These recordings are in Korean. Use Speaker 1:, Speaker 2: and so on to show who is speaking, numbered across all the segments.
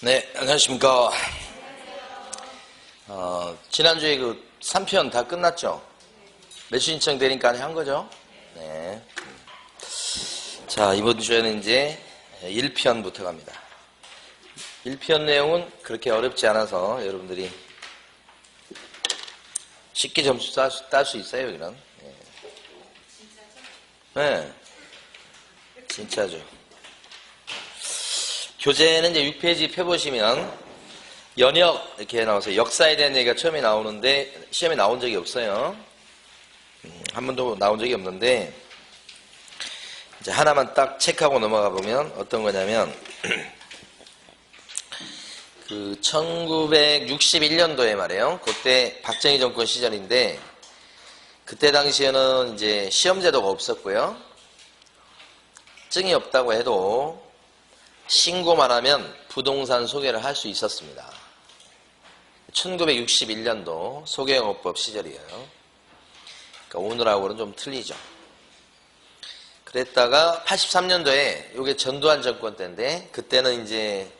Speaker 1: 네, 안녕하십니까. 지난주에 그 3편 다 끝났죠? 매수 신청 되니까 한 거죠? 네. 자, 이번 주에는 이제 1편부터 갑니다. 1편 내용은 그렇게 어렵지 않아서 여러분들이 쉽게 점수 딸 수 있어요, 이런. 네. 진짜죠. 교재는 이제 6페이지 펴보시면 연역 이렇게 나와서 역사에 대한 얘기가 처음에 나오는데 시험에 나온 적이 없어요. 한 번도 나온 적이 없는데 이제 하나만 딱 체크하고 넘어가 보면 어떤 거냐면 그 1961년도에 말이에요. 그때 박정희 정권 시절인데 그때 당시에는 이제 시험제도가 없었고요. 증이 없다고 해도 신고만 하면 부동산 소개를 할 수 있었습니다. 1961년도 소개영업법 시절이에요. 그러니까 오늘하고는 좀 틀리죠. 그랬다가 83년도에 이게 전두환 정권 때인데 그때는 이제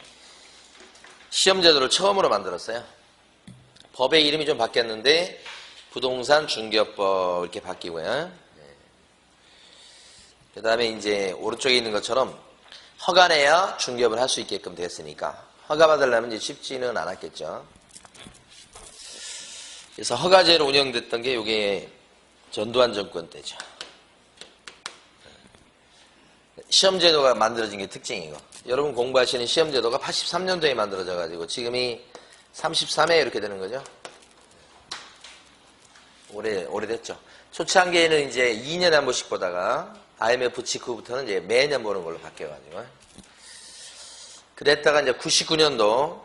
Speaker 1: 시험제도를 처음으로 만들었어요. 법의 이름이 좀 바뀌었는데 부동산 중개업법 이렇게 바뀌고요. 그 다음에 이제 오른쪽에 있는 것처럼 허가내야 중개업을 할 수 있게끔 됐으니까 허가 받으려면 이제 쉽지는 않았겠죠. 그래서 허가제로 운영됐던 게 이게 전두환 정권 때죠. 시험제도가 만들어진 게 특징이고 여러분 공부하시는 시험제도가 83년도에 만들어져 가지고 지금이 33회 이렇게 되는 거죠. 오래됐죠. 초창기에는 이제 2년에 한 번씩 보다가 IMF 직후부터는 이제 매년 보는 걸로 바뀌어가지고. 그랬다가 이제 99년도,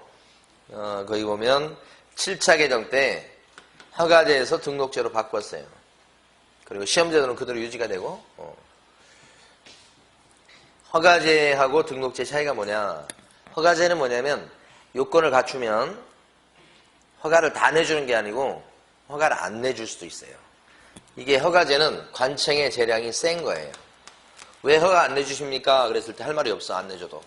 Speaker 1: 거기 보면 7차 개정 때 허가제에서 등록제로 바꿨어요. 그리고 시험제도는 그대로 유지가 되고, 허가제하고 등록제 차이가 뭐냐. 허가제는 뭐냐면 요건을 갖추면 허가를 다 내주는 게 아니고 허가를 안 내줄 수도 있어요. 이게 허가제는 관청의 재량이 센 거예요. 왜 허가 안 내주십니까? 그랬을 때 할 말이 없어, 안 내줘도.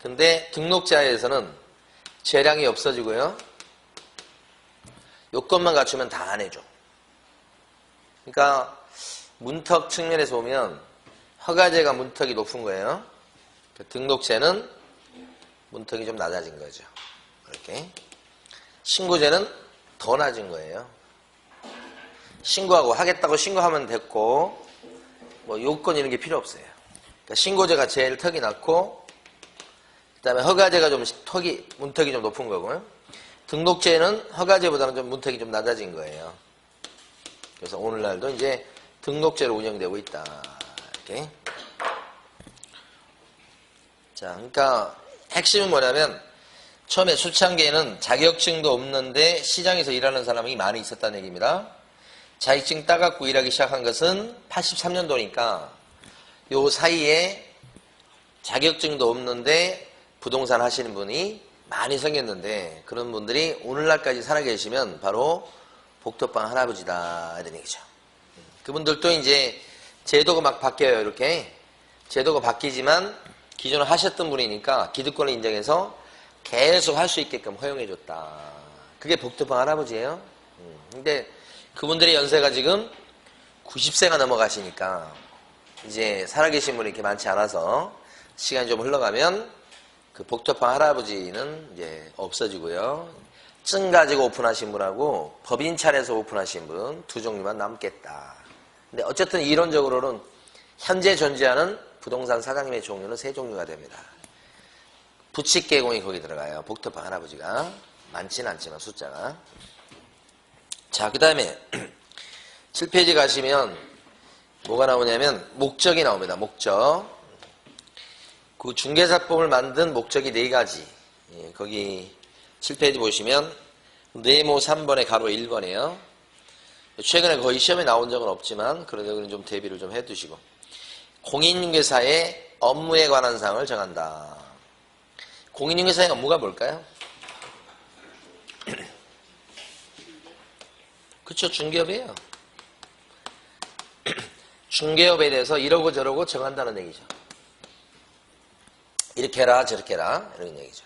Speaker 1: 근데 등록제에서는 재량이 없어지고요. 요건만 갖추면 다 안 해줘. 그러니까 문턱 측면에서 보면 허가제가 문턱이 높은 거예요. 등록제는 문턱이 좀 낮아진 거죠. 이렇게. 신고제는 더 낮은 거예요. 신고하고 하겠다고 신고하면 됐고 뭐 요건 이런 게 필요 없어요. 그러니까 신고제가 제일 턱이 낮고 그다음에 허가제가 좀 문턱이 좀 높은 거고요. 등록제는 허가제보다는 좀 문턱이 좀 낮아진 거예요. 그래서 오늘날도 이제 등록제로 운영되고 있다. 이렇게. 자, 그러니까 핵심은 뭐냐면 처음에 초창기에는 자격증도 없는데 시장에서 일하는 사람이 많이 있었다는 얘기입니다. 자격증 따갖고 일하기 시작한 것은 83년도니까 요 사이에 자격증도 없는데 부동산 하시는 분이 많이 생겼는데 그런 분들이 오늘날까지 살아계시면 바로 복덕방 할아버지다 이런 얘기죠. 그분들도 이제 제도가 막 바뀌어요. 이렇게 제도가 바뀌지만 기존에 하셨던 분이니까 기득권을 인정해서 계속 할 수 있게끔 허용해줬다. 그게 복덕방 할아버지예요. 근데 그분들의 연세가 지금 90세가 넘어가시니까 이제 살아계신 분이 이렇게 많지 않아서 시간이 좀 흘러가면 그 복덕방 할아버지는 이제 없어지고요. 증 가지고 오픈하신 분하고 법인 차려서 오픈하신 분 두 종류만 남겠다. 근데 어쨌든 이론적으로는 현재 존재하는 부동산 사장님의 종류는 세 종류가 됩니다. 부칙개공이 거기 들어가요. 복덕방 할아버지가. 많지는 않지만 숫자가. 자, 그 다음에 7페이지 가시면 뭐가 나오냐면 목적이 나옵니다. 목적. 그 중개사법을 만든 목적이 4가지. 예, 거기 7페이지 보시면 네모 3번에 가로 1번이에요. 최근에 거의 시험에 나온 적은 없지만 그래도 여기는 좀 대비를 좀 해두시고 공인중개사의 업무에 관한 사항을 정한다. 공인중개사의 업무가 뭘까요? 그쵸, 중개업이에요. 중개업에 대해서 이러고 저러고 정한다는 얘기죠. 이렇게 해라 저렇게 해라 이런 얘기죠.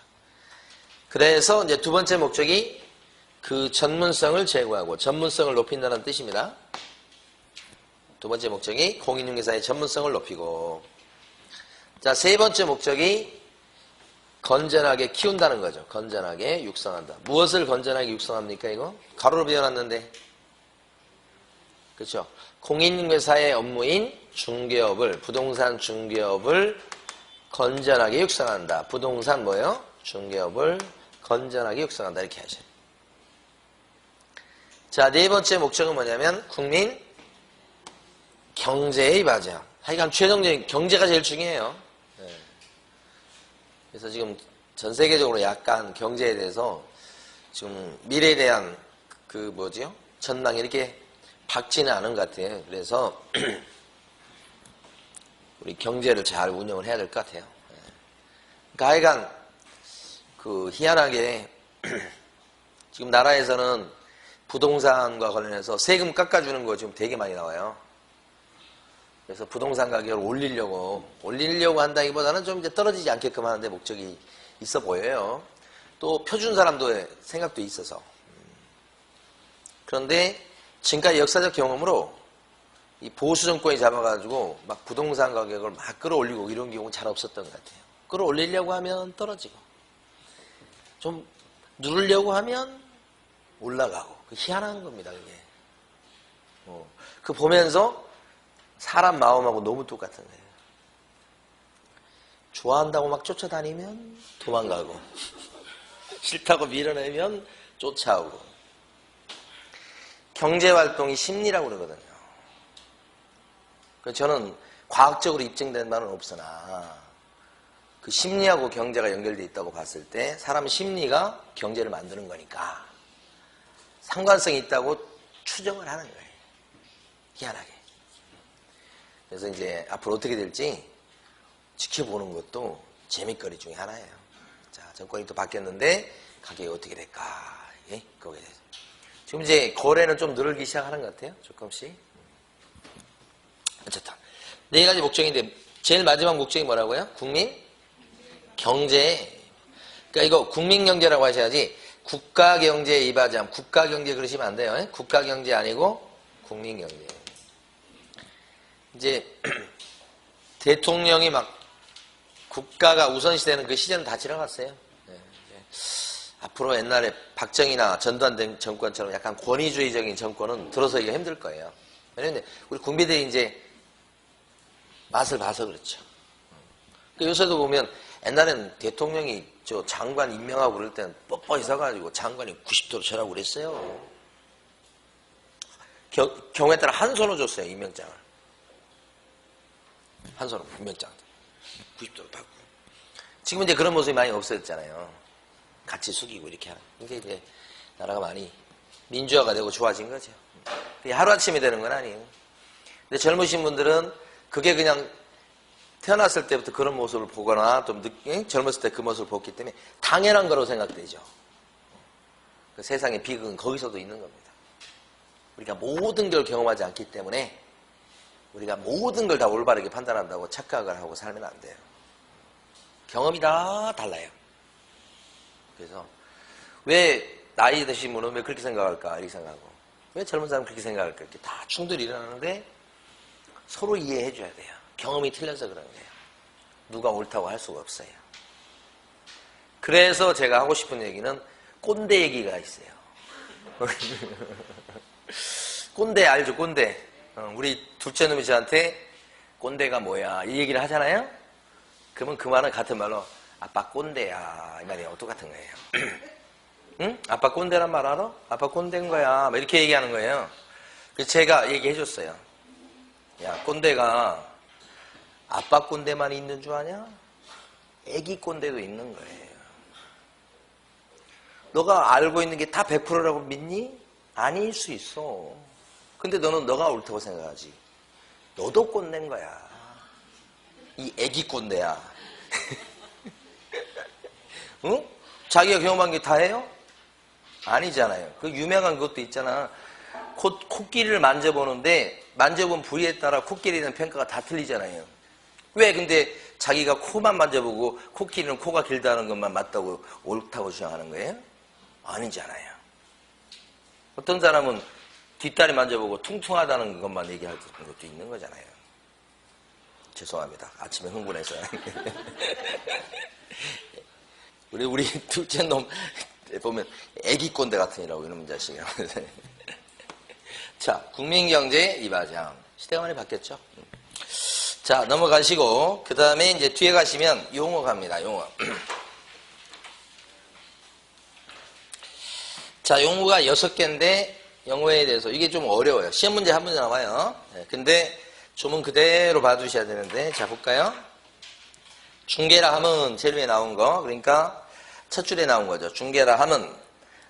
Speaker 1: 그래서 이제 두 번째 목적이 그 전문성을 제고하고 전문성을 높인다는 뜻입니다. 두 번째 목적이 공인중개사의 전문성을 높이고, 자, 세 번째 목적이 건전하게 키운다는 거죠. 건전하게 육성한다. 무엇을 건전하게 육성합니까, 이거? 가로로 비워놨는데. 그렇죠. 공인중개사의 업무인 중개업을, 부동산 중개업을 건전하게 육성한다. 부동산 뭐예요? 중개업을 건전하게 육성한다. 이렇게 하셔요. 자, 네 번째 목적은 뭐냐면 국민 경제의 바자. 하여간 최종적인 경제가 제일 중요해요. 네. 그래서 지금 전 세계적으로 약간 경제에 대해서 지금 미래에 대한 그 뭐지요? 전망이 이렇게 밝지는 않은 것 같아요. 그래서 우리 경제를 잘 운영을 해야 될 것 같아요. 네. 그러니까 하여간 그 희한하게 지금 나라에서는 부동산과 관련해서 세금 깎아주는 거 지금 되게 많이 나와요. 그래서 부동산 가격을 올리려고 한다기보다는 좀 이제 떨어지지 않게끔 하는데 목적이 있어 보여요. 또 표준 사람도 생각도 있어서. 그런데 지금까지 역사적 경험으로 이 보수 정권이 잡아가지고 막 부동산 가격을 막 끌어올리고 이런 경우는 잘 없었던 것 같아요. 끌어올리려고 하면 떨어지고, 좀 누르려고 하면 올라가고. 희한한 겁니다, 그게. 그 보면서 사람 마음하고 너무 똑같은 거예요. 좋아한다고 막 쫓아다니면 도망가고, 싫다고 밀어내면 쫓아오고. 경제활동이 심리라고 그러거든요. 저는 과학적으로 입증된 바는 없으나 그 심리하고 경제가 연결되어 있다고 봤을 때 사람 심리가 경제를 만드는 거니까 상관성이 있다고 추정을 하는 거예요. 희한하게. 그래서 이제 앞으로 어떻게 될지 지켜보는 것도 재밌거리 중에 하나예요. 자, 정권이 또 바뀌었는데 가격이 어떻게 될까? 예? 거기에 대해서. 지금 이제 거래는 좀 늘기 시작하는 것 같아요. 조금씩. 어쨌든 네 가지 목적인데 제일 마지막 목적이 뭐라고요? 국민 경제. 그러니까 이거 국민 경제라고 하셔야지 국가 경제에 입하자면 국가 경제 그러시면 안 돼요. 국가 경제 아니고 국민 경제. 이제 대통령이 막 국가가 우선시되는 그 시절은 다 지나갔어요. 네. 앞으로 옛날에 박정희나 전두환 정권처럼 약간 권위주의적인 정권은 들어서기가 힘들 거예요. 왜냐면 우리 국민들이 이제 맛을 봐서 그렇죠. 요새도 보면 옛날에는 대통령이 저 장관 임명하고 그럴 때는 뻣뻣이 서가지고 장관이 90도로 절하고 그랬어요. 경우에 따라 한 손으로 줬어요, 임명장을. 한 손으로 임명장 90도로 받고. 지금 이제 그런 모습이 많이 없어졌잖아요. 같이 숙이고 이렇게 하는. 이게 이제 나라가 많이 민주화가 되고 좋아진 거죠. 하루아침에 되는 건 아니에요. 근데 젊으신 분들은 그게 그냥 태어났을 때부터 그런 모습을 보거나 좀 젊었을 때 그 모습을 봤기 때문에 당연한 거라고 생각되죠. 그 세상의 비극은 거기서도 있는 겁니다. 우리가 모든 걸 경험하지 않기 때문에 우리가 모든 걸 다 올바르게 판단한다고 착각을 하고 살면 안 돼요. 경험이 다 달라요. 그래서 왜 나이 드신 분은 왜 그렇게 생각할까 이렇게 생각하고, 왜 젊은 사람은 그렇게 생각할까, 이렇게 다 충돌이 일어나는데 서로 이해해 줘야 돼요. 경험이 틀려서 그런 거예요. 누가 옳다고 할 수가 없어요. 그래서 제가 하고 싶은 얘기는 꼰대 얘기가 있어요. 꼰대 알죠? 꼰대. 우리 둘째 놈이 저한테 꼰대가 뭐야 이 얘기를 하잖아요. 그러면 그 말은 같은 말로 아빠 꼰대야 이 말이에요. 똑같은 거예요. 응? 아빠 꼰대란 말 알아? 아빠 꼰대인 거야 이렇게 얘기하는 거예요. 그래서 제가 얘기해 줬어요. 야, 꼰대가 아빠 꼰대만 있는 줄 아냐? 애기 꼰대도 있는 거예요. 너가 알고 있는 게 다 100%라고 믿니? 아닐 수 있어. 근데 너는 너가 옳다고 생각하지. 너도 꼰대인 거야. 이 애기 꼰대야. 응? 자기가 경험한 게 다예요? 아니잖아요. 그 유명한 것도 있잖아. 코끼리를 만져보는데 만져본 부위에 따라 코끼리에 대한 평가가 다 틀리잖아요. 왜 근데 자기가 코만 만져보고 코끼리는 코가 길다는 것만 맞다고 옳다고 주장하는 거예요? 아니잖아요. 어떤 사람은 뒷다리 만져보고 퉁퉁하다는 것만 얘기할 것도 있는 거잖아요. 죄송합니다. 아침에 흥분해서. 우리 둘째 놈 보면 애기 꼰대 같은 이라고 이놈 자식이. 자, 국민경제 2과장. 시대가 많이 바뀌었죠? 자, 넘어가시고, 그 다음에 이제 뒤에 가시면 용어 갑니다, 용어. 자, 용어가 6개인데, 영어에 대해서, 이게 좀 어려워요. 시험 문제 한 문제 나와요. 네, 근데, 조문 그대로 봐두셔야 되는데, 자, 볼까요? 중개라 함은 제일 위에 나온 거, 그러니까, 첫 줄에 나온 거죠. 중개라 함은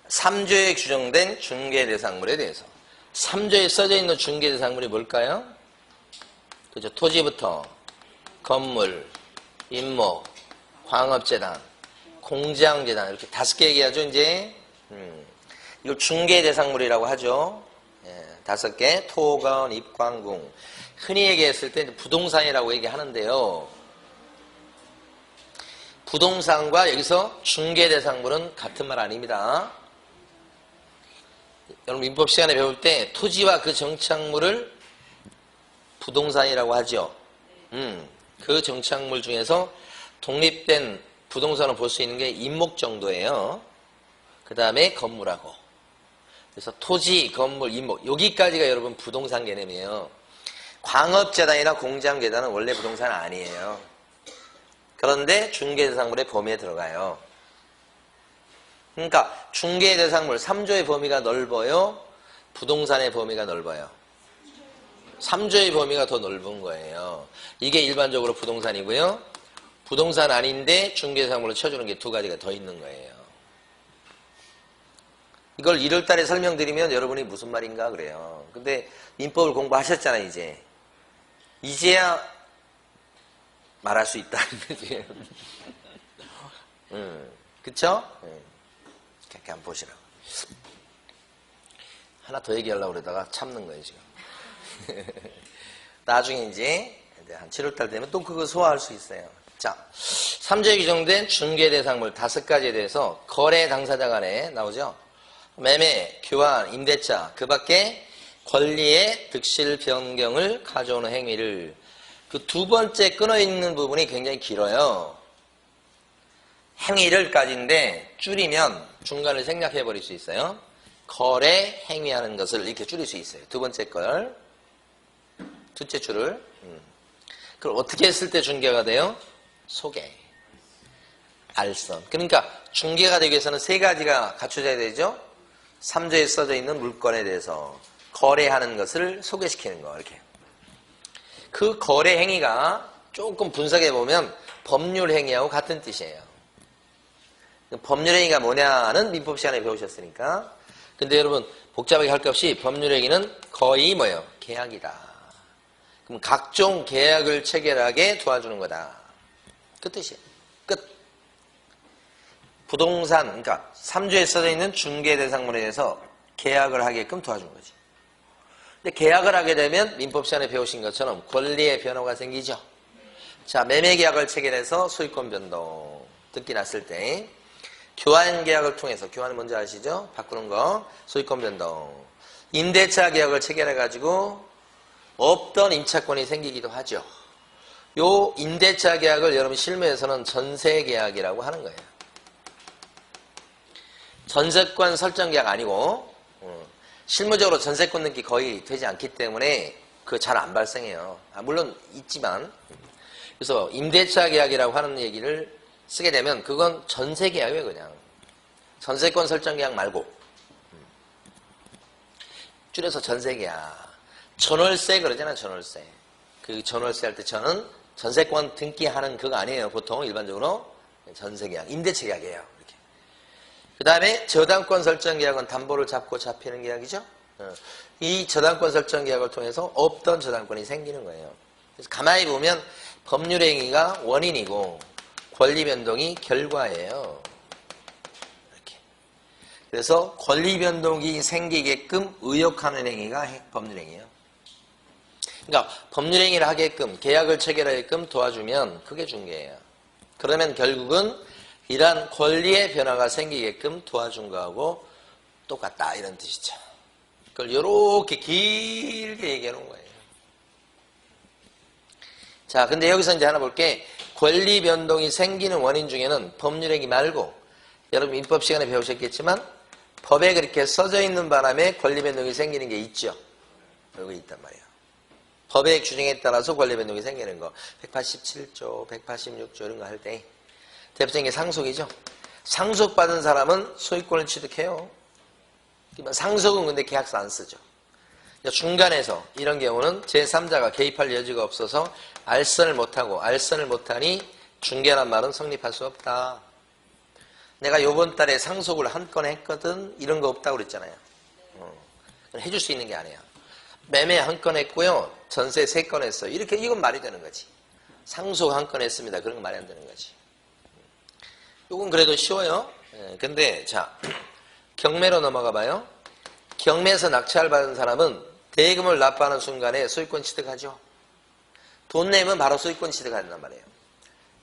Speaker 1: 3조에 규정된 중개대상물에 대해서. 3조에 써져 있는 중개대상물이 뭘까요? 그죠? 토지부터 건물, 임목, 광업재단, 공장재단 이렇게 5개 얘기하죠. 이제 이걸 중개대상물이라고 하죠. 5개 토건, 입광궁. 흔히 얘기했을 때 부동산이라고 얘기하는데요. 부동산과 여기서 중개대상물은 같은 말 아닙니다. 여러분 민법 시간에 배울 때 토지와 그 정착물을 부동산이라고 하죠. 그 정착물 중에서 독립된 부동산을 볼 수 있는 게 임목 정도예요. 그 다음에 건물하고. 그래서 토지, 건물, 임목 여기까지가 여러분 부동산 개념이에요. 광업재단이나 공장재단은 원래 부동산 아니에요. 그런데 중개대상물의 범위에 들어가요. 그러니까 중개대상물 3조의 범위가 넓어요? 부동산의 범위가 넓어요? 3조의 범위가 더 넓은 거예요. 이게 일반적으로 부동산이고요. 부동산 아닌데 중개대상물로 쳐주는 게 2가지가 더 있는 거예요. 이걸 1월 달에 설명드리면 여러분이 무슨 말인가 그래요. 근데 민법을 공부하셨잖아요, 이제. 이제야 말할 수 있다는 거지. 그쵸? 이렇게 한번 보시라고. 하나 더 얘기하려고 그러다가 참는 거예요, 지금. 나중에 이제 한 7월달 되면 또 그거 소화할 수 있어요. 자, 3조에 규정된 중개대상물 5가지에 대해서 거래 당사자 간에 나오죠. 매매, 교환, 임대차, 그 밖에 권리의 득실 변경을 가져오는 행위를 그 2번째 끊어있는 부분이 굉장히 길어요. 행위를까지인데 줄이면 중간을 생략해버릴 수 있어요. 거래, 행위하는 것을 이렇게 줄일 수 있어요. 2번째 걸. 둘째 줄을. 그걸 어떻게 했을 때 중개가 돼요? 소개, 알선. 그러니까 중개가 되기 위해서는 3가지가 갖춰져야 되죠. 3조에 써져 있는 물건에 대해서 거래하는 것을 소개시키는 거. 이렇게. 그 거래 행위가 조금 분석해 보면 법률 행위하고 같은 뜻이에요. 법률 행위가 뭐냐는 민법 시간에 배우셨으니까. 근데 여러분 복잡하게 할 것 없이 법률 행위는 거의 뭐예요? 계약이다. 그럼 각종 계약을 체결하게 도와주는 거다. 그 뜻이에요. 끝. 부동산, 그러니까 3조에 써져 있는 중개대상물에 대해서 계약을 하게끔 도와주는 거지. 근데 계약을 하게 되면 민법 시간에 배우신 것처럼 권리의 변화가 생기죠. 자, 매매계약을 체결해서 소유권 변동 듣기 났을 때 교환계약을 통해서, 교환은 뭔지 아시죠? 바꾸는 거, 소유권 변동. 임대차 계약을 체결해가지고 없던 임차권이 생기기도 하죠. 요 임대차 계약을 여러분 실무에서는 전세계약이라고 하는 거예요. 전세권 설정 계약 아니고 실무적으로 전세권 등기 거의 되지 않기 때문에 그거 잘 안 발생해요. 물론 있지만. 그래서 임대차 계약이라고 하는 얘기를 쓰게 되면 그건 전세 계약이에요, 그냥. 전세권 설정 계약 말고. 줄여서 전세 계약. 전월세 그러잖아, 전월세. 그 전월세 할 때 저는 전세권 등기하는 그거 아니에요. 보통 일반적으로 전세 계약, 임대차 계약이에요. 이렇게. 그 다음에 저당권 설정 계약은 담보를 잡고 잡히는 계약이죠. 이 저당권 설정 계약을 통해서 없던 저당권이 생기는 거예요. 그래서 가만히 보면 법률 행위가 원인이고 권리 변동이 결과예요. 이렇게. 그래서 권리 변동이 생기게끔 의욕하는 행위가 법률 행위예요. 그러니까 법률행위를 하게끔 계약을 체결하게끔 도와주면 그게 중개예요. 그러면 결국은 이러한 권리의 변화가 생기게끔 도와준 거하고 똑같다 이런 뜻이죠. 그걸 이렇게 길게 얘기해 놓은 거예요. 자, 근데 여기서 이제 하나 볼게. 권리 변동이 생기는 원인 중에는 법률행위 말고 여러분 민법 시간에 배우셨겠지만 법에 그렇게 써져 있는 바람에 권리 변동이 생기는 게 있죠. 여기 있단 말이에요. 법의 규정에 따라서 권리 변동이 생기는 거. 187조, 186조 이런 거 할 때 대표적인 게 상속이죠. 상속받은 사람은 소유권을 취득해요. 상속은 근데 계약서 안 쓰죠. 중간에서 이런 경우는 제3자가 개입할 여지가 없어서 알선을 못하고 알선을 못하니 중개란 말은 성립할 수 없다. 내가 요번 달에 상속을 한 건 했거든 이런 거 없다고 그랬잖아요. 해줄 수 있는 게 아니에요. 매매 한 건 했고요. 전세 3건 했어요. 이렇게 이건 말이 되는 거지. 상속 한 건 했습니다. 그런 건 말이 안 되는 거지. 요건 그래도 쉬워요. 근데 자 경매로 넘어가 봐요. 경매에서 낙찰 받은 사람은 대금을 납부하는 순간에 소유권 취득하죠. 돈 내면 바로 소유권 취득한단 말이에요.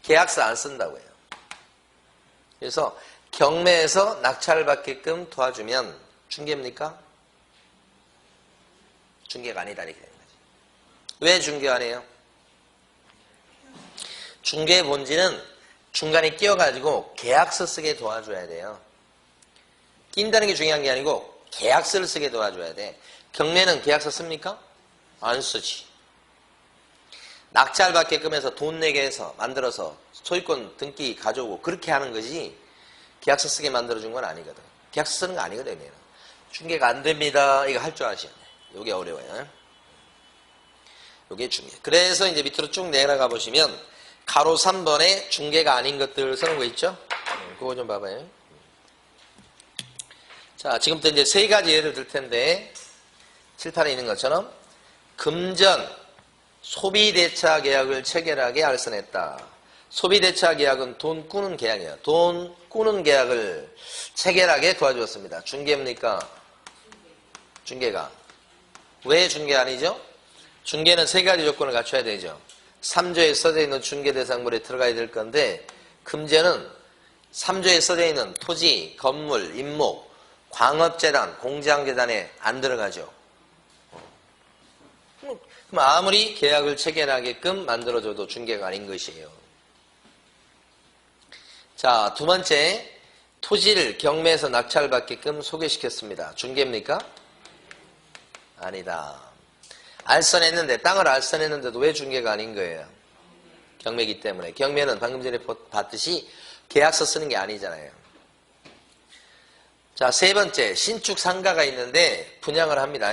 Speaker 1: 계약서 안 쓴다고 해요. 그래서 경매에서 낙찰을 받게끔 도와주면 중개입니까? 중개가 아니다 이렇게 되는 거지. 왜 중개가 아니에요? 중개의 본질은 중간에 끼어가지고 계약서 쓰게 도와줘야 돼요. 낀다는 게 중요한 게 아니고 계약서를 쓰게 도와줘야 돼. 경매는 계약서 씁니까? 안 쓰지. 낙찰 받게끔 해서 돈 내게 해서 만들어서 소유권 등기 가져오고 그렇게 하는 거지 계약서 쓰게 만들어준 건 아니거든. 계약서 쓰는 거 아니거든. 중개가 안 됩니다. 이거 할 줄 아셔야 돼. 이게 어려워요. 이게 중개. 그래서 이제 밑으로 쭉 내려가 보시면 가로 3번에 중개가 아닌 것들 쓰는 거 있죠? 그거 좀 봐봐요. 자, 지금부터 이제 3가지 예를 들 텐데 7판에 있는 것처럼 금전 소비대차 계약을 체결하게 알선했다. 소비대차 계약은 돈 꾸는 계약이에요. 돈 꾸는 계약을 체결하게 도와주었습니다. 중개입니까? 중개가. 왜 중개 아니죠? 중개는 3가지 조건을 갖춰야 되죠. 3조에 써져 있는 중개대상물에 들어가야 될 건데 금전은 3조에 써져 있는 토지, 건물, 임목, 광업재단, 공장재단에 안 들어가죠. 그럼 아무리 계약을 체결하게끔 만들어줘도 중개가 아닌 것이에요. 자, 2번째, 토지를 경매에서 낙찰받게끔 소개시켰습니다. 중개입니까? 아니다. 알선했는데, 땅을 알선했는데도 왜 중개가 아닌 거예요? 경매이기 때문에. 경매는 방금 전에 봤듯이 계약서 쓰는 게 아니잖아요. 자, 3번째, 신축 상가가 있는데 분양을 합니다.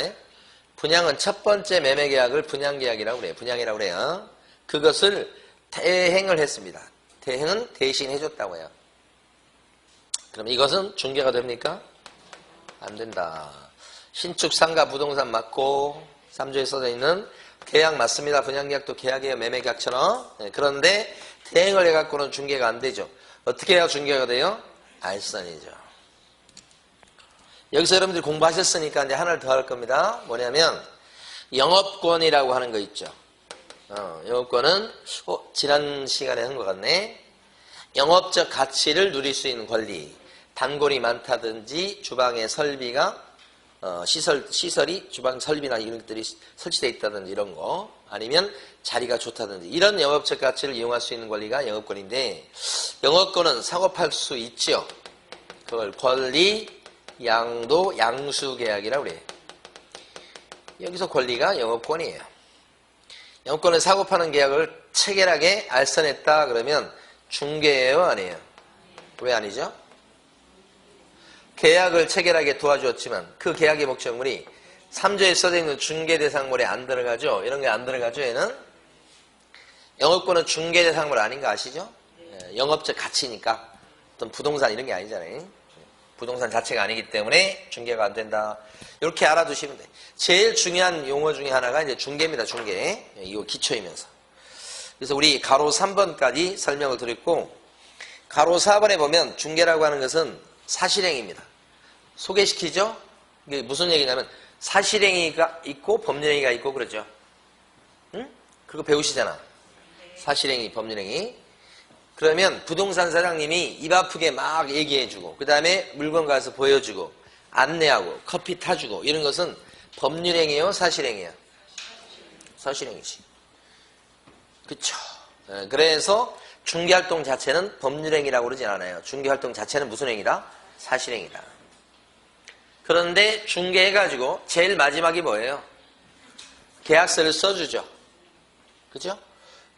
Speaker 1: 분양은 첫 번째 매매 계약을 분양계약이라고 그래요. 분양이라고 그래요. 그것을 대행을 했습니다. 대행은 대신 해줬다고 해요. 그럼 이것은 중개가 됩니까? 안 된다. 신축 상가 부동산 맞고 3조에 써져 있는 계약 맞습니다. 분양계약도 계약이에요. 매매계약처럼. 그런데 대행을 해갖고는 중개가 안 되죠. 어떻게 해야 중개가 돼요? 알선이죠. 여기서 여러분들이 공부하셨으니까 이제 하나를 더 할 겁니다. 뭐냐면 영업권이라고 하는 거 있죠. 영업권은 지난 시간에 한 것 같네. 영업적 가치를 누릴 수 있는 권리. 단골이 많다든지 주방의 설비가 시설이 주방 설비나 이런 것들이 설치되어 있다든지 이런 거, 아니면 자리가 좋다든지 이런 영업적 가치를 이용할 수 있는 권리가 영업권인데, 영업권은 사고팔 수 있죠. 그걸 권리 양도 양수 계약이라고 그래요. 여기서 권리가 영업권이에요. 영업권은 사고 파는 계약을 체결하게 알선했다 그러면 중개예요, 아니에요? 왜 아니죠? 계약을 체결하게 도와주었지만 그 계약의 목적물이 3조에 써져 있는 중개대상물에 안 들어가죠? 이런 게 안 들어가죠, 얘는? 영업권은 중개대상물 아닌 거 아시죠? 영업적 가치니까. 어떤 부동산 이런 게 아니잖아요. 부동산 자체가 아니기 때문에 중개가 안 된다. 이렇게 알아두시면 돼요. 제일 중요한 용어 중에 하나가 이제 중개입니다, 중개. 이거 기초이면서. 그래서 우리 가로 3번까지 설명을 드렸고, 가로 4번에 보면 중개라고 하는 것은 사실행위입니다. 소개시키죠? 이게 무슨 얘기냐면 사실행위가 있고 법률행위가 있고 그러죠. 그거 배우시잖아. 사실행위, 법률행위. 그러면 부동산 사장님이 입 아프게 막 얘기해주고 그 다음에 물건 가서 보여주고 안내하고 커피 타주고 이런 것은 법률행위요, 사실행위요? 사실행위지. 그쵸? 그래서 중개활동 자체는 법률행위라고 그러진 않아요. 중개활동 자체는 무슨 행위다? 사실행위다. 그런데 중개해가지고 제일 마지막이 뭐예요? 계약서를 써주죠. 그죠?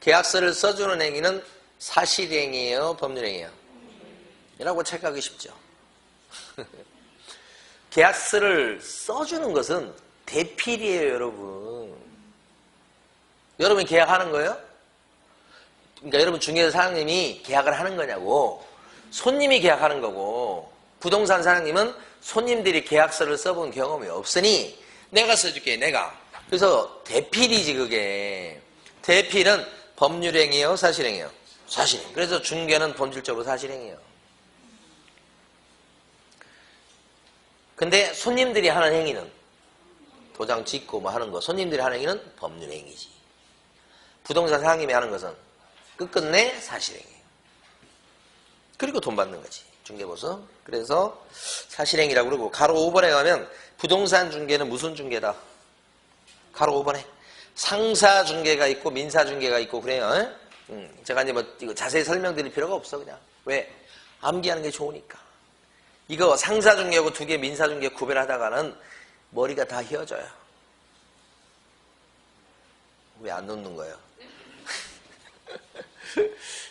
Speaker 1: 계약서를 써주는 행위는 사실행위예요, 법률행위예요? 이라고 착각하기 쉽죠. 계약서를 써주는 것은 대필이에요, 여러분. 여러분이 계약하는 거예요? 그러니까 여러분 중개사 사장님이 계약을 하는 거냐고. 손님이 계약하는 거고, 부동산 사장님은 손님들이 계약서를 써본 경험이 없으니 내가 써줄게, 내가. 그래서 대필이지, 그게. 대필은 법률행위예요, 사실행위예요? 사실행. 그래서 중개는 본질적으로 사실행위예요. 근데 손님들이 하는 행위는 도장 찍고 뭐 하는 거, 손님들이 하는 행위는 법률행위지. 부동산 사장님이 하는 것은 끝끝내 사실행위예요. 그리고 돈 받는 거지, 중개보수. 그래서 사실행위라고 그러고, 가로 5번에 가면 부동산 중개는 무슨 중개다? 가로 5번에 상사 중개가 있고 민사 중개가 있고 그래요. 제가 이제 뭐 이거 자세히 설명드릴 필요가 없어. 그냥 왜? 암기하는 게 좋으니까. 이거 상사 중개하고 두 개 민사 중개 구별하다가는 머리가 다 휘어져요. 왜 안 놓는 거예요?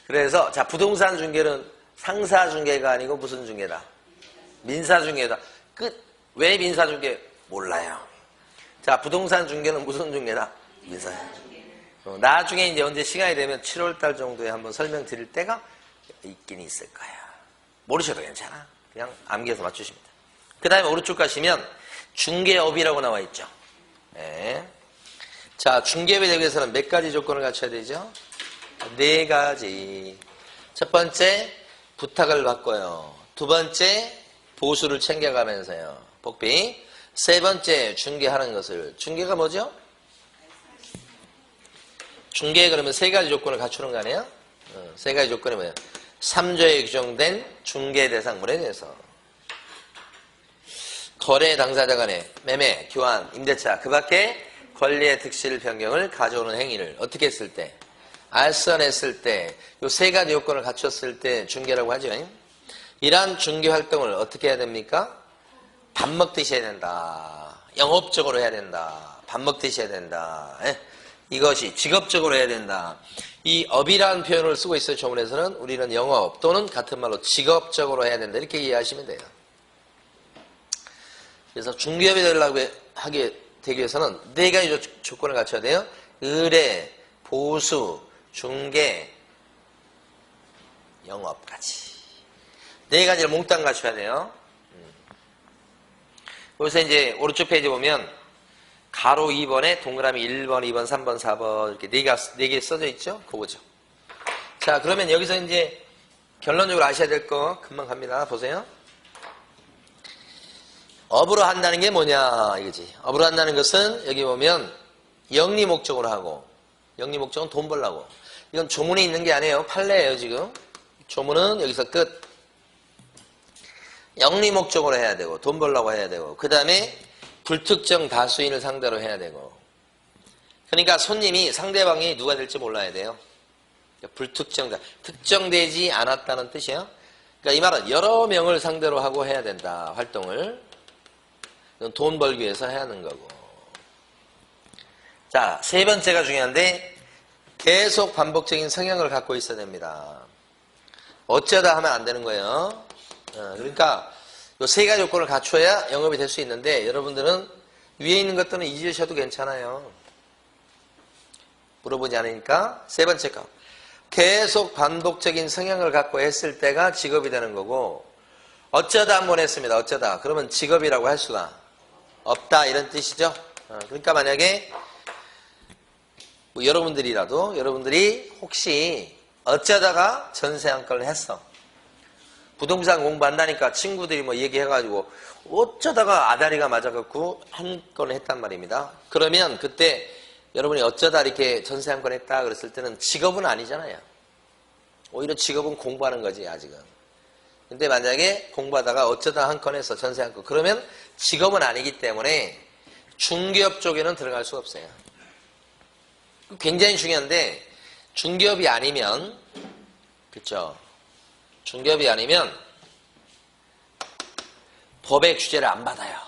Speaker 1: 그래서 자, 부동산 중개는 상사 중개가 아니고 무슨 중개다? 민사 중개다. 끝. 왜 민사 중개? 몰라요. 자, 부동산 중개는 무슨 중개다? 민사. 나중에 이제 언제 시간이 되면 7월달 정도에 한번 설명드릴 때가 있긴 있을 거야. 모르셔도 괜찮아. 그냥 암기해서 맞추시면 돼요. 그 다음에 오른쪽 가시면 중개업이라고 나와 있죠. 네. 자, 중개업이 되기 위해서는 몇 가지 조건을 갖춰야 되죠? 4가지. 첫 번째, 부탁을 받고요. 두 번째, 보수를 챙겨가면서요. 복비. 세 번째, 중개하는 것을. 중개가 뭐죠? 중개 그러면 3가지 조건을 갖추는 거 아니에요? 3가지 조건이 뭐예요? 3조에 규정된 중개 대상물에 대해서 거래 당사자 간의 매매, 교환, 임대차 그 밖에 권리의 득실 변경을 가져오는 행위를 어떻게 했을 때? 알선했을 때, 이 3가지 요건을 갖췄을 때 중개라고 하죠. 이러한 중개 활동을 어떻게 해야 됩니까? 밥 먹듯이 해야 된다. 영업적으로 해야 된다. 밥 먹듯이 해야 된다. 이것이 직업적으로 해야 된다. 이 업이라는 표현을 쓰고 있어요. 조문에서는 우리는 영업 또는 같은 말로 직업적으로 해야 된다. 이렇게 이해하시면 돼요. 그래서 중개업이 하게 되기 위해서는 4가지 조건을 갖춰야 돼요. 의뢰, 보수, 중개, 영업까지. 4가지를 몽땅 갖춰야 돼요. 여기서 이제 오른쪽 페이지 보면 가로 2번에 동그라미 1번, 2번, 3번, 4번 이렇게 4개 써져 있죠? 그거죠. 자, 그러면 여기서 이제 결론적으로 아셔야 될 거 금방 갑니다. 보세요. 업으로 한다는 게 뭐냐 이거지. 업으로 한다는 것은 여기 보면 영리 목적으로 하고, 영리 목적은 돈 벌라고. 이건 조문에 있는 게 아니에요. 판례예요 지금. 조문은 여기서 끝. 영리 목적으로 해야 되고 돈 벌라고 해야 되고 그 다음에 불특정 다수인을 상대로 해야 되고. 그러니까 손님이 상대방이 누가 될지 몰라야 돼요. 불특정, 특정되지 않았다는 뜻이에요. 그러니까 이 말은 여러 명을 상대로 하고 해야 된다. 활동을. 돈 벌기 위해서 해야 하는 거고. 자, 3번째가 중요한데 계속 반복적인 성향을 갖고 있어야 됩니다. 어쩌다 하면 안 되는 거예요. 그러니까 이 3가지 조건을 갖춰야 영업이 될 수 있는데 여러분들은 위에 있는 것들은 잊으셔도 괜찮아요. 물어보지 않으니까. 3번째 거. 계속 반복적인 성향을 갖고 했을 때가 직업이 되는 거고, 어쩌다 한번 했습니다. 어쩌다. 그러면 직업이라고 할 수가 없다 이런 뜻이죠. 그러니까 만약에 뭐 여러분들이 혹시 어쩌다가 전세 한 건을 했어. 부동산 공부한다니까 친구들이 뭐 얘기해가지고 어쩌다가 아다리가 맞아갖고 한 건을 했단 말입니다. 그러면 그때 여러분이 어쩌다 이렇게 전세 한 건 했다 그랬을 때는 직업은 아니잖아요. 오히려 직업은 공부하는 거지, 아직은. 근데 만약에 공부하다가 어쩌다 한 건 해서 전세 한 건, 그러면 직업은 아니기 때문에 중개업 쪽에는 들어갈 수가 없어요. 굉장히 중요한데, 중개업이 아니면, 그쵸? 중개업이 아니면 법의 규제를 안 받아요.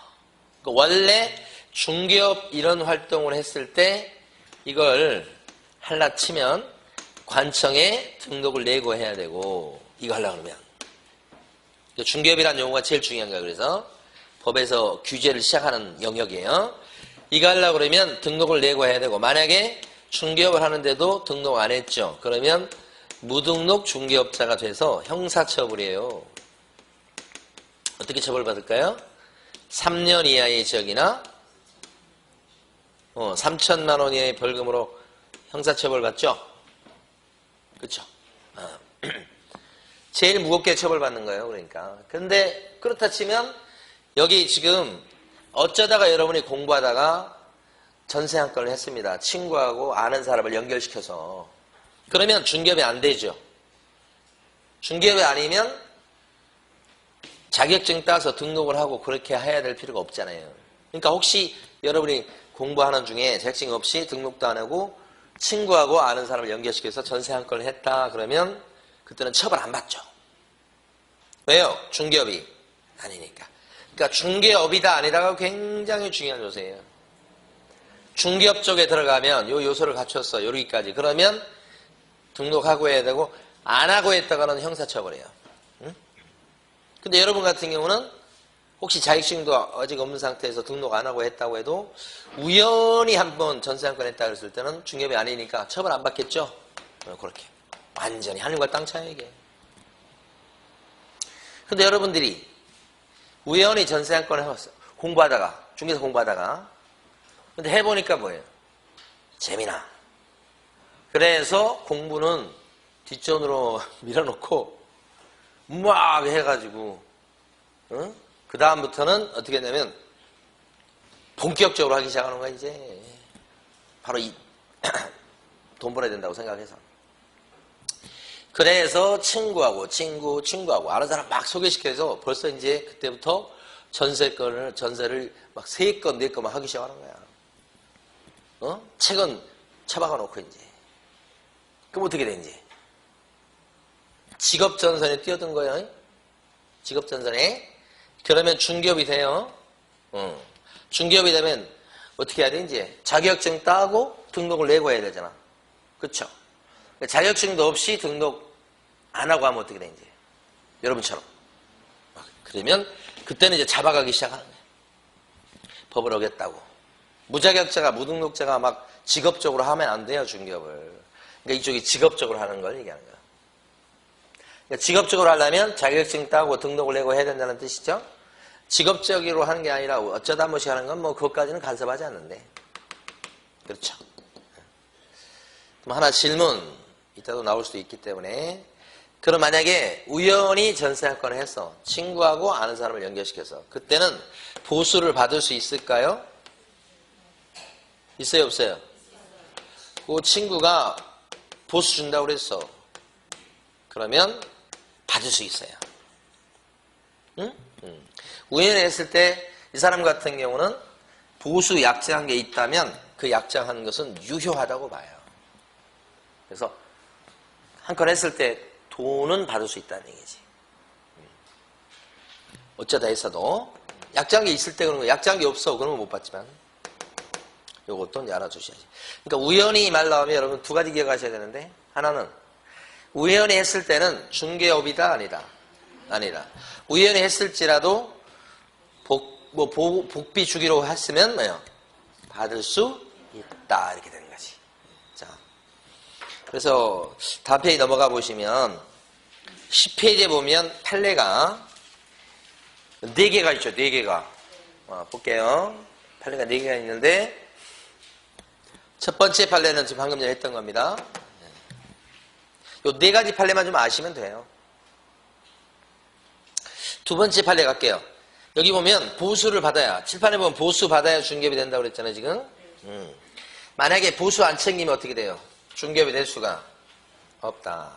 Speaker 1: 원래 중개업 이런 활동을 했을 때 이걸 할라 치면 관청에 등록을 내고 해야 되고, 이거 하려고 그러면. 중개업이라는 용어가 제일 중요한 거예요. 그래서 법에서 규제를 시작하는 영역이에요. 이거 하려고 그러면 등록을 내고 해야 되고, 만약에 중개업을 하는데도 등록 안 했죠. 그러면 무등록 중개업자가 돼서 형사처벌이에요. 어떻게 처벌받을까요? 3년 이하의 징역이나 3천만 원 이하의 벌금으로 형사처벌 받죠? 그렇죠? 제일 무겁게 처벌받는 거예요. 그러니까. 근데 그렇다 치면 여기 지금 어쩌다가 여러분이 공부하다가 전세 한 건을 했습니다. 친구하고 아는 사람을 연결시켜서. 그러면 중개업이 안 되죠. 중개업이 아니면 자격증 따서 등록을 하고 그렇게 해야 될 필요가 없잖아요. 그러니까 혹시 여러분이 공부하는 중에 자격증 없이 등록도 안 하고 친구하고 아는 사람을 연결시켜서 전세 한 건을 했다 그러면 그때는 처벌 안 받죠. 왜요? 중개업이 아니니까. 그러니까 중개업이다 아니다가 굉장히 중요한 요소예요. 중개업 쪽에 들어가면 요 요소를 갖췄어. 여기까지. 그러면 등록하고 해야 되고 안 하고 했다가는 형사처벌이에요. 응? 근데 여러분 같은 경우는 혹시 자격증도 아직 없는 상태에서 등록 안 하고 했다고 해도 우연히 한번 전세 한 건 했다 그랬을 때는 중개업이 아니니까 처벌 안 받겠죠? 그렇게. 완전히 하늘과 땅 차이야 이게. 근데 여러분들이 우연히 전세 한 건을 해봤어요. 공부하다가, 중개에서 공부하다가. 근데 해보니까 뭐예요? 재미나. 그래서 공부는 뒷전으로 밀어놓고 막 해가지고 그 다음부터는 어떻게 했냐면 본격적으로 하기 시작하는 거야 이제. 바로 이 돈 벌어야 된다고 생각해서. 그래서 친구하고 아는 사람 막 소개시켜서 벌써 이제 그때부터 전세를 막 3건, 4건 막 하기 시작하는 거야. 책은 처박아 놓고 이제. 그럼 어떻게 되는지. 직업전선에 뛰어든 거예요. 직업전선에. 그러면 중개업이 돼요. 중개업이 되면 어떻게 해야 되는지. 자격증 따고 등록을 내고 해야 되잖아. 그쵸? 자격증도 없이 등록 안 하고 하면 어떻게 되는지. 여러분처럼. 그러면 그때는 이제 잡아가기 시작하는 거예요. 법을 어겼다고. 무자격자가, 무등록자가 막 직업적으로 하면 안 돼요, 중개업을. 그러니까 이쪽이 직업적으로 하는 걸 얘기하는 거예요. 그러니까 직업적으로 하려면 자격증 따고 등록을 내고 해야 된다는 뜻이죠. 직업적으로 하는 게 아니라 어쩌다 한 번씩 하는 건 뭐 그것까지는 간섭하지 않는데. 그렇죠. 그럼 하나 질문, 이따도 나올 수도 있기 때문에. 그럼 만약에 우연히 전세 한 건을 해서 친구하고 아는 사람을 연결시켜서 그때는 보수를 받을 수 있을까요? 있어요, 없어요? 그 친구가 보수 준다고 그랬어. 그러면 받을 수 있어요. 응? 우연히 했을 때 이 사람 같은 경우는 보수 약정한 게 있다면 그 약정한 것은 유효하다고 봐요. 그래서 한 건 했을 때 돈은 받을 수 있다는 얘기지. 어쩌다 했어도 약정한 게 있을 때 그런 거, 약정한 게 없어 그러면 못 받지만 요것도 이제 알아주셔야지. 그러니까 우연히 말 나오면 여러분 두 가지 기억하셔야 되는데, 하나는 우연히 했을 때는 중개업이다 아니다. 우연히 했을지라도 복비 주기로 했으면 뭐요? 받을 수 있다 이렇게 되는 거지. 자, 그래서 다음 페이지 넘어가 보시면 10페이지에 보면 판례가 4개가 있죠. 4개가. 볼게요. 판례가 4개가 있는데 첫 번째 판례는 지금 방금 전에 했던 겁니다. 요 4가지 판례만 좀 아시면 돼요. 두 번째 판례 갈게요. 여기 보면 보수를 받아야, 칠판에 보면 보수 받아야 중개업이 된다고 그랬잖아요, 지금. 만약에 보수 안 챙기면 어떻게 돼요? 중개업이 될 수가 없다.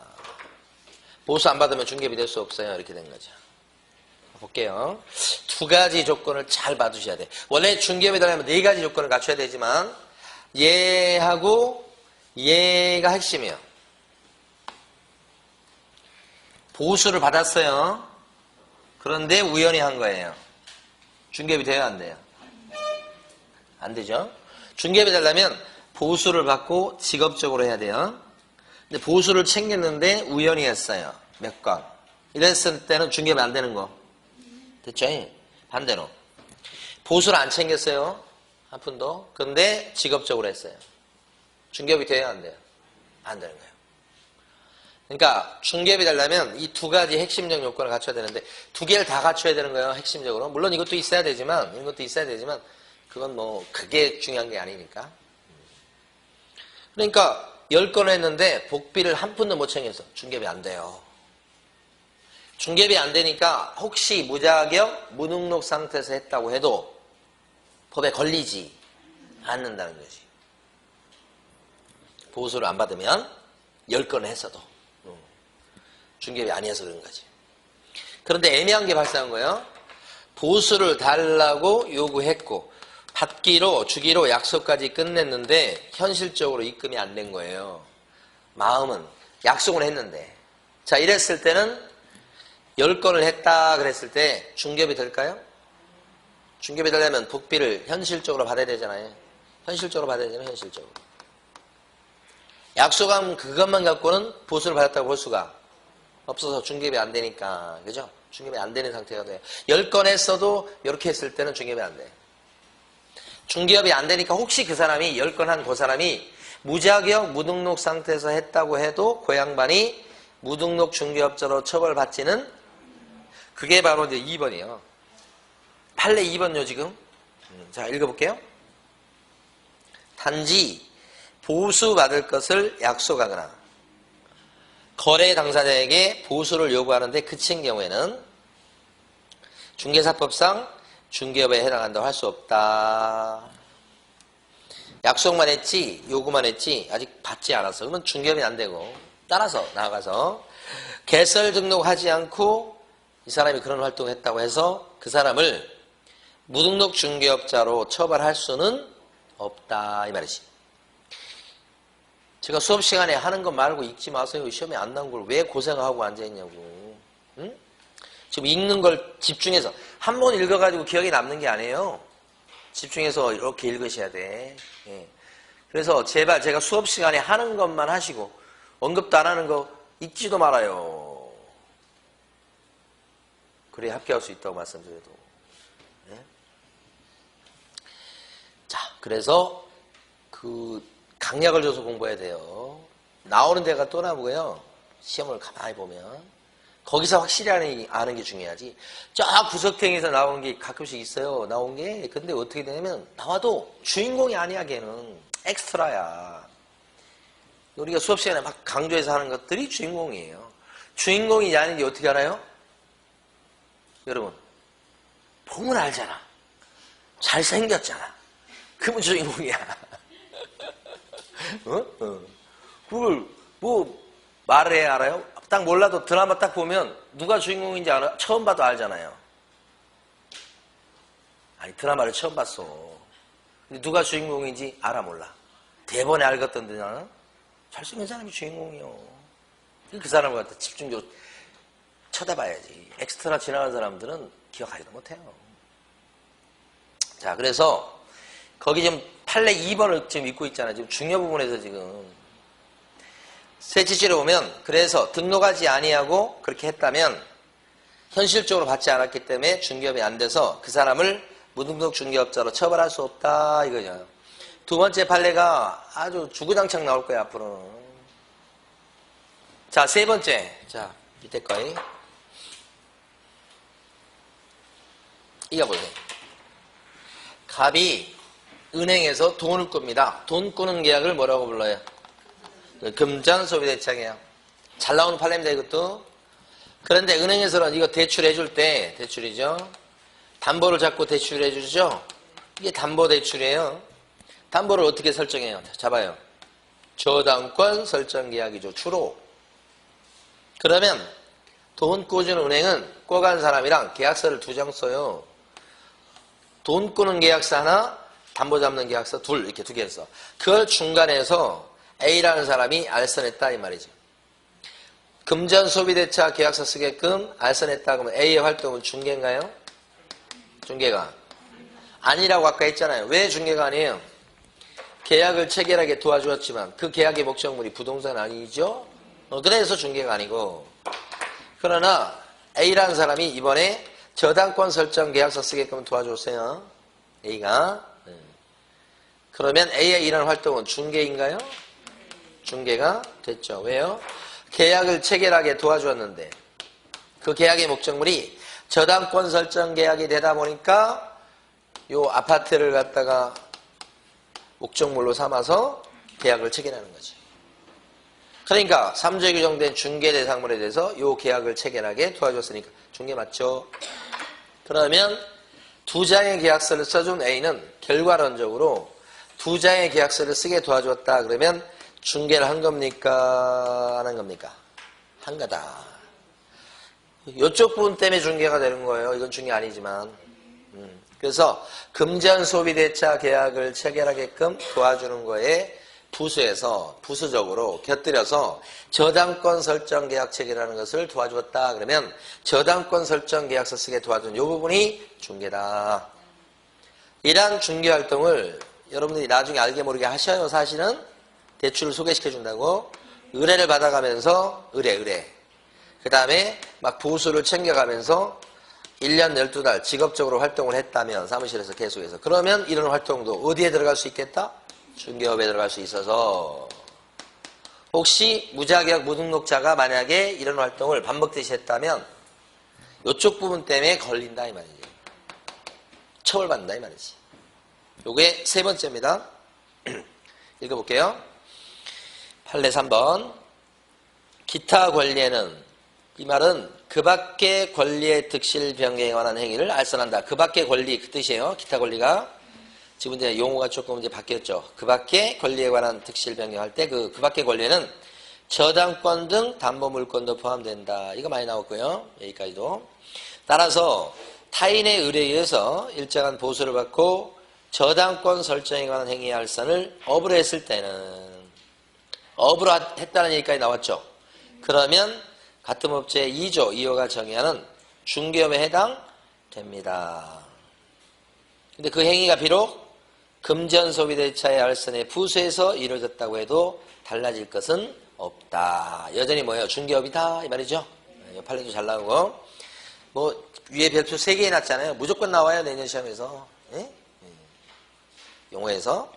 Speaker 1: 보수 안 받으면 중개업이 될 수 없어요. 이렇게 된 거죠. 볼게요. 두 가지 조건을 잘 봐두셔야 돼. 원래 중개업에 들어가면 네 가지 조건을 갖춰야 되지만 얘하고 얘가 핵심이에요. 보수를 받았어요. 그런데 우연히 한 거예요. 중개업이 돼요? 안 돼요? 안 되죠? 중개업이 되려면 보수를 받고 직업적으로 해야 돼요. 근데 보수를 챙겼는데 우연히 했어요. 몇 건. 이랬을 때는 중개업이 안 되는 거. 됐죠? 반대로. 보수를 안 챙겼어요. 한 푼도. 근데 직업적으로 했어요. 중개업이 돼요? 안 돼요? 안 되는 거예요. 그러니까 중개업이 되려면 이 두 가지 핵심적 요건을 갖춰야 되는데 두 개를 다 갖춰야 되는 거예요. 핵심적으로. 물론 이것도 있어야 되지만 그건 뭐 그게 중요한 게 아니니까. 그러니까 10건을 했는데 복비를 한 푼도 못 챙겨서 중개업이 안 돼요. 중개업이 안 되니까 혹시 무자격, 무등록 상태에서 했다고 해도 법에 걸리지 않는다는 거지. 보수를 안 받으면 10건을 했어도 중개업이 아니어서 그런 거지. 그런데 애매한 게 발생한 거예요. 보수를 달라고 요구했고 받기로 주기로 약속까지 끝냈는데 현실적으로 입금이 안 된 거예요. 마음은 약속을 했는데. 자, 이랬을 때는 10건을 했다 그랬을 때 중개업이 될까요? 중개업이 되려면 복비를 현실적으로 받아야 되잖아요. 현실적으로 받아야 되잖아요. 현실적으로. 약속한 그것만 갖고는 보수를 받았다고 볼 수가 없어서 중개업이 안 되니까. 그죠? 중개업이 안 되는 상태가 돼요. 10건 했어도 이렇게 했을 때는 중개업이 안 돼요. 중개업이 안 되니까 혹시 그 사람이 10건 한 그 사람이 무자격, 무등록 상태에서 했다고 해도 그 양반이 무등록 중개업자로 처벌받지는 그게 바로 이제 2번이에요. 판례 2번요, 지금. 자, 읽어볼게요. 단지 보수받을 것을 약속하거나 거래 당사자에게 보수를 요구하는데 그친 경우에는 중개사법상 중개업에 해당한다고 할 수 없다. 약속만 했지 요구만 했지 아직 받지 않았어. 그러면 중개업이 안 되고 따라서 나아가서 개설 등록하지 않고 이 사람이 그런 활동을 했다고 해서 그 사람을 무등록 중개업자로 처벌할 수는 없다 이 말이지. 제가 수업 시간에 하는 거 말고 읽지 마세요. 시험에 안 나온 걸 왜 고생하고 앉아있냐고. 응? 지금 읽는 걸 집중해서 한 번 읽어가지고 기억에 남는 게 아니에요. 집중해서 이렇게 읽으셔야 돼. 예. 그래서 제발 제가 수업 시간에 하는 것만 하시고 언급도 안 하는 거 읽지도 말아요. 그래야 합격할 수 있다고 말씀드려도. 예? 자, 그래서 그 강약을 줘서 공부해야 돼요. 나오는 데가 또 나오고요. 시험을 가만히 보면 거기서 확실히 아는 게 중요하지. 저 구석탱이에서 나온 게 가끔씩 있어요. 나온 게. 근데 어떻게 되냐면 나와도 주인공이 아니야. 걔는 엑스트라야. 우리가 수업 시간에 막 강조해서 하는 것들이 주인공이에요. 주인공이 아닌지 어떻게 알아요? 여러분 보면 알잖아. 잘생겼잖아. 그러면 주인공이야. 그걸 뭐 말을 해야 알아요? 딱 몰라도 드라마 딱 보면 누가 주인공인지 알아? 처음 봐도 알잖아요. 아니 드라마를 처음 봤어. 근데 누가 주인공인지 알아 몰라? 대본에 알겠던데 나는 잘생긴 사람이 주인공이요. 그 사람을 갖다 집중적으로 쳐다봐야지. 엑스트라 지나가는 사람들은 기억하지도 못해요. 자, 그래서 거기 지금 판례 2번을 지금 읽고 있잖아요. 지금 중요 부분에서 지금 세 지시를 보면 그래서 등록하지 아니하고 그렇게 했다면 현실적으로 받지 않았기 때문에 중개업이 안 돼서 그 사람을 무등록 중개업자로 처벌할 수 없다 이거죠. 두 번째 판례가 아주 주구장창 나올 거예요 앞으로는. 자, 세 번째. 자, 밑에 거에 이거 보세요. 갑이 은행에서 돈을 꿉니다. 돈 꾸는 계약을 뭐라고 불러요? 금전소비대창이에요. 잘 나오는 판례입니다 이것도. 그런데 은행에서는 이거 대출해 줄 때 대출이죠. 담보를 잡고 대출해 주죠. 이게 담보대출이에요. 담보를 어떻게 설정해요? 잡아요. 저당권 설정 계약이죠. 주로. 그러면 돈 꿔주는 은행은 꿔간 사람이랑 계약서를 2장 써요. 돈 꾸는 계약서 하나, 담보 잡는 계약서 둘, 이렇게 2개를 써. 그걸 중간에서 A라는 사람이 알선했다 이 말이죠. 금전 소비대차 계약서 쓰게끔 알선했다 그러면 A의 활동은 중개인가요? 중개가 아니라고 아까 했잖아요. 왜 중개가 아니에요? 계약을 체결하게 도와주었지만 그 계약의 목적물이 부동산 아니죠? 그래서 중개가 아니고. 그러나 A라는 사람이 이번에 저당권 설정 계약서 쓰게끔 도와줬어요. A가. 그러면 A의 이런 활동은 중개인가요? 중개가 됐죠. 왜요? 계약을 체결하게 도와주었는데 그 계약의 목적물이 저당권 설정 계약이 되다 보니까 요 아파트를 갖다가 목적물로 삼아서 계약을 체결하는 거지. 그러니까 3조에 규정된 중개 대상물에 대해서 요 계약을 체결하게 도와줬으니까 중개 맞죠? 그러면 2장의 계약서를 써준 A는 결과론적으로 2장의 계약서를 쓰게 도와줬다. 그러면 중개를 한 겁니까? 안 한 겁니까? 한 거다. 이쪽 부분 때문에 중개가 되는 거예요. 이건 중개 아니지만. 그래서 금전 소비대차 계약을 체결하게끔 도와주는 거에 부수에서 부수적으로 곁들여서 저당권 설정 계약 체결하는 것을 도와주었다. 그러면 저당권 설정 계약서 쓰게 도와준 이 부분이 중개다. 이러한 중개 활동을 여러분들이 나중에 알게 모르게 하셔요. 사실은 대출을 소개시켜 준다고 의뢰를 받아가면서 의뢰 그 다음에 막 보수를 챙겨가면서 1년 12달 직업적으로 활동을 했다면 사무실에서 계속해서 그러면 이런 활동도 어디에 들어갈 수 있겠다? 중개업에 들어갈 수 있어서 혹시 무자격 무등록자가 만약에 이런 활동을 반복듯이 했다면 이쪽 부분 때문에 걸린다 이 말이지. 처벌받는다 이 말이지. 요게 세 번째입니다. 읽어볼게요. 판례 3번. 기타 권리에는 이 말은 그 밖의 권리의 득실 변경에 관한 행위를 알선한다. 그 밖의 권리 그 뜻이에요. 기타 권리가 지금 이제 용어가 조금 이제 바뀌었죠. 그 밖의 권리에 관한 득실 변경할 때 그 밖의 권리는 저당권 등 담보 물권도 포함된다. 이거 많이 나왔고요. 여기까지도. 따라서 타인의 의뢰에 의해서 일정한 보수를 받고 저당권 설정에 관한 행위의 알선을 업으로 했을 때는 업으로 했다는 얘기까지 나왔죠. 그러면 같은 법제 2조 2호가 정의하는 중개업에 해당됩니다. 근데 그 행위가 비록 금전 소비대차의 알선의 부수에서 이루어졌다고 해도 달라질 것은 없다. 여전히 뭐예요? 중개업이다 이 말이죠. 판례도 잘 나오고 뭐 위에 별표 3개 해놨잖아요. 무조건 나와요 내년 시험에서. 예? 용어에서.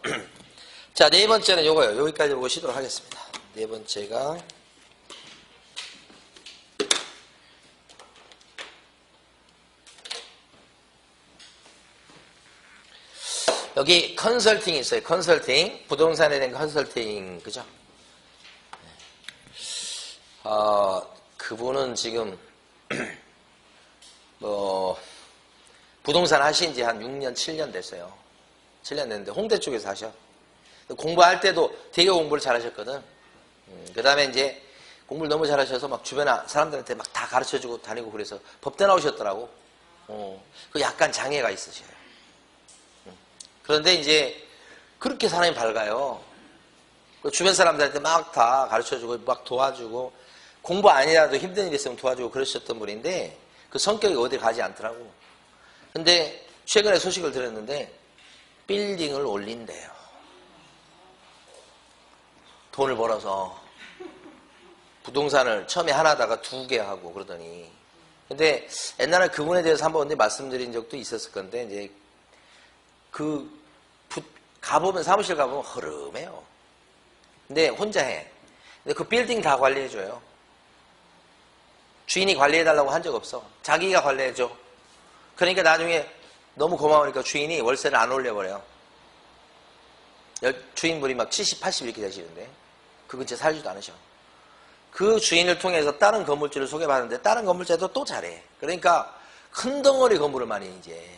Speaker 1: 자, 네 번째는 요거예요. 여기까지 보시도록 하겠습니다. 네 번째가 여기 컨설팅이 있어요. 컨설팅. 부동산에 대한 컨설팅. 그죠? 그분은 지금 뭐 부동산 하신 지 한 6년, 7년 됐어요. 7년 됐는데 홍대 쪽에서 하셔. 공부할 때도 되게 공부를 잘하셨거든. 그 다음에 이제 공부를 너무 잘하셔서 막 주변 사람들한테 막 다 가르쳐주고 다니고 그래서 법대 나오셨더라고. 그 약간 장애가 있으셔요. 그런데 이제 그렇게 사람이 밝아요. 주변 사람들한테 막 다 가르쳐주고 막 도와주고 공부 아니라도 힘든 일 있으면 도와주고 그러셨던 분인데 그 성격이 어디 가지 않더라고. 근데 최근에 소식을 들었는데 빌딩을 올린대요. 돈을 벌어서 부동산을 처음에 하나다가 2개 하고 그러더니 근데 옛날에 그분에 대해서 한번 말씀드린 적도 있었을 건데 이제 가보면 사무실 가보면 허름해요. 근데 혼자 해. 근데 그 빌딩 다 관리해줘요. 주인이 관리해달라고 한 적 없어. 자기가 관리해줘. 그러니까 나중에 너무 고마우니까 주인이 월세를 안 올려버려요. 주인분이 막 70, 80 이렇게 되시는데 그 근처에 살지도 않으셔. 그 주인을 통해서 다른 건물주를 소개받는데 다른 건물주도 또 잘해. 그러니까 큰 덩어리 건물을 많이 이제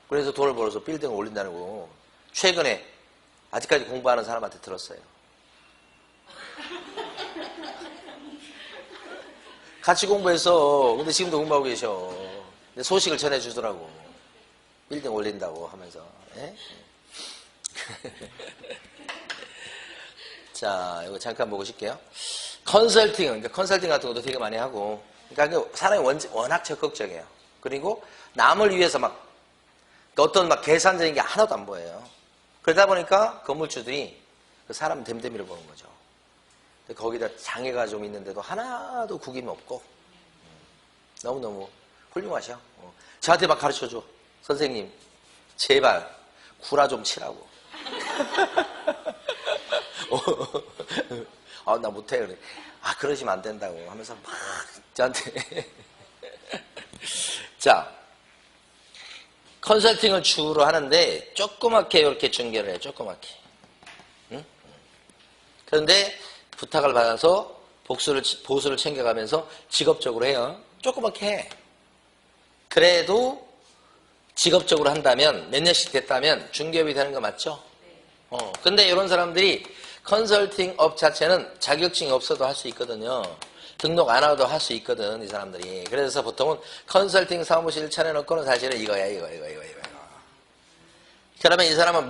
Speaker 1: 그래서 돈을 벌어서 빌딩을 올린다는 거. 최근에 아직까지 공부하는 사람한테 들었어요. 같이 공부해서 근데 지금도 공부하고 계셔. 근데 소식을 전해주더라고. 빌딩 올린다고 하면서. 예? 자, 이거 잠깐 보고 싶게요. 컨설팅, 그러니까 컨설팅 같은 것도 되게 많이 하고, 그러니까 사람이 워낙 적극적이에요. 그리고 남을 위해서 막 어떤 막 계산적인 게 하나도 안 보여요. 그러다 보니까 건물주들이 그 사람 됨됨이를 보는 거죠. 거기다 장애가 좀 있는데도 하나도 구김이 없고 너무너무 훌륭하셔. 저한테 막 가르쳐줘. 선생님 제발 구라 좀 치라고. 나 못해. 그래. 그러시면 안 된다고 하면서 막 저한테. 자, 컨설팅을 주로 하는데 조그맣게 이렇게 중개를 해요. 조그맣게. 응? 그런데 부탁을 받아서 보수를 챙겨가면서 직업적으로 해요. 조그맣게 해. 그래도 직업적으로 한다면 몇 년씩 됐다면 중개업이 되는 거 맞죠? 근데 이런 사람들이 컨설팅 업 자체는 자격증이 없어도 할 수 있거든요. 등록 안 하고도 할 수 있거든, 이 사람들이. 그래서 보통은 컨설팅 사무실 차려놓고는 사실은 이거야. 그러면 이 사람은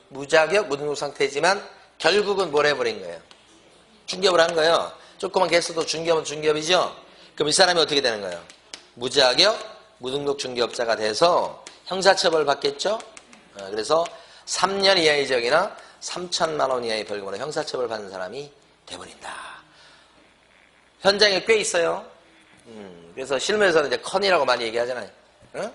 Speaker 1: 무자격, 무등록 상태지만 결국은 뭘 해버린 거예요? 중개업을 한 거예요. 조그만 개수도 중개업은 중개업이죠? 그럼 이 사람이 어떻게 되는 거예요? 무자격, 무등록 중개업자가 돼서 형사처벌 받겠죠? 그래서 3년 이하의 징역이나 3천만 원 이하의 벌금으로 형사처벌 받는 사람이 돼버린다. 현장에 꽤 있어요. 그래서 실무에서는 이제 컨이라고 많이 얘기하잖아요. 응?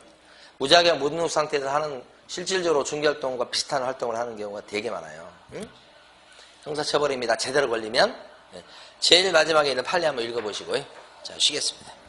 Speaker 1: 무자격, 무등록 상태에서 하는 실질적으로 중개활동과 비슷한 활동을 하는 경우가 되게 많아요. 응? 형사처벌입니다. 제대로 걸리면. 제일 마지막에 있는 판례 한번 읽어보시고요. 자, 쉬겠습니다.